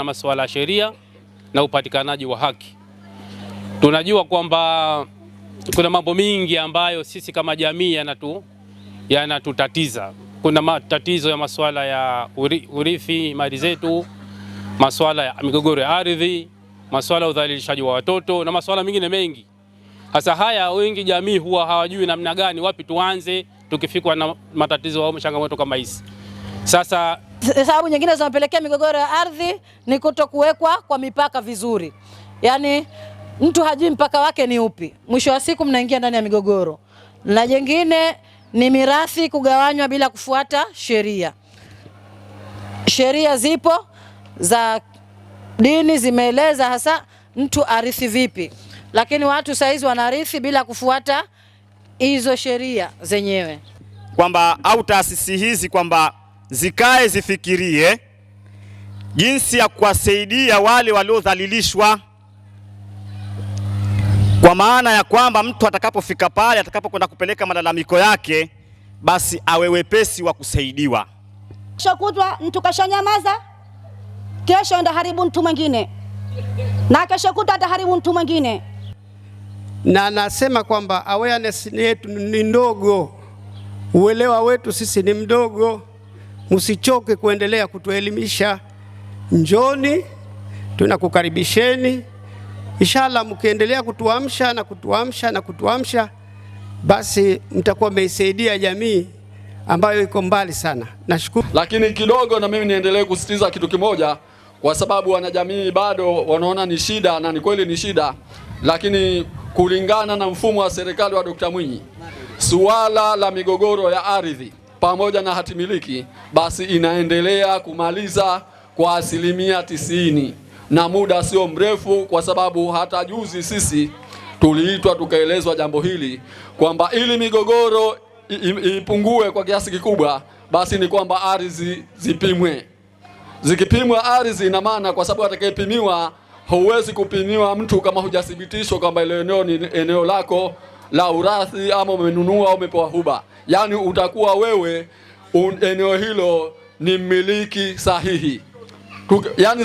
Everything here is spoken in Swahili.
na masuala ya sheria na upatikanaji wa haki. Tunajua kwamba kuna mambo mingi ambayo sisi kama jamii yanatutatiza. Kuna matatizo ya masuala ya urithi mali zetu, masuala ya migogoro ya ardhi, masuala ya udhalilishaji wa watoto na masuala mengine mengi. Hasa haya wengi jamii huwa hawajui namna gani wapi tuanze tukifikwa na matatizo au changamoto kama hizi. Sasa sababu nyingine zinapelekea migogoro ya ardhi ni kutokuwekwa kwa mipaka vizuri. Yaani mtu hajui mpaka wake ni upi. Mwisho wa siku mnaingia ndani ya migogoro. Na jingine ni mirathi kugawanywa bila kufuata sheria. Sheria zipo za dini zimeeleza hasa mtu arithi vipi. Lakini watu saizi wanarithi bila kufuata hizo sheria zenyewe. Kwamba au taasisi hizi kwamba zikae zifikirie jinsi ya kuwasaidia wale waliodhalilishwa, kwa maana ya kwamba mtu atakapofika pale, atakapokwenda kupeleka malalamiko yake, basi awe wepesi wa kusaidiwa. Kutwa mtu kashanyamaza, kesho enda haribu mtu mwingine, na kesho kutwa ataharibu mtu mwingine. Na nasema kwamba awareness yetu ni ndogo, uelewa wetu sisi ni mdogo. Msichoke kuendelea kutuelimisha. Njoni, tunakukaribisheni. Inshallah mkiendelea kutuamsha, basi mtakuwa mmeisaidia jamii ambayo iko mbali sana. Nashukuru. Lakini kidogo na mimi niendelee kusisitiza kitu kimoja, kwa sababu wanajamii bado wanaona ni shida, na ni kweli ni shida, lakini kulingana na mfumo wa serikali wa Dr. Mwinyi, suala la migogoro ya ardhi pamoja na hatimiliki basi inaendelea kumaliza kwa 90%, na muda sio mrefu, kwa sababu hata juzi sisi tuliitwa tukaelezwa jambo hili kwamba ili migogoro ipungue kwa kiasi kikubwa, basi ni kwamba ardhi zipimwe. Zikipimwa ardhi, ina maana kwa sababu atakayepimiwa, huwezi kupimiwa mtu kama hujathibitishwa kwamba ile eneo ni eneo lako la urathi ama umenunua au umepewa huba. Yani utakuwa wewe eneo hilo ni mmiliki sahihi. Yani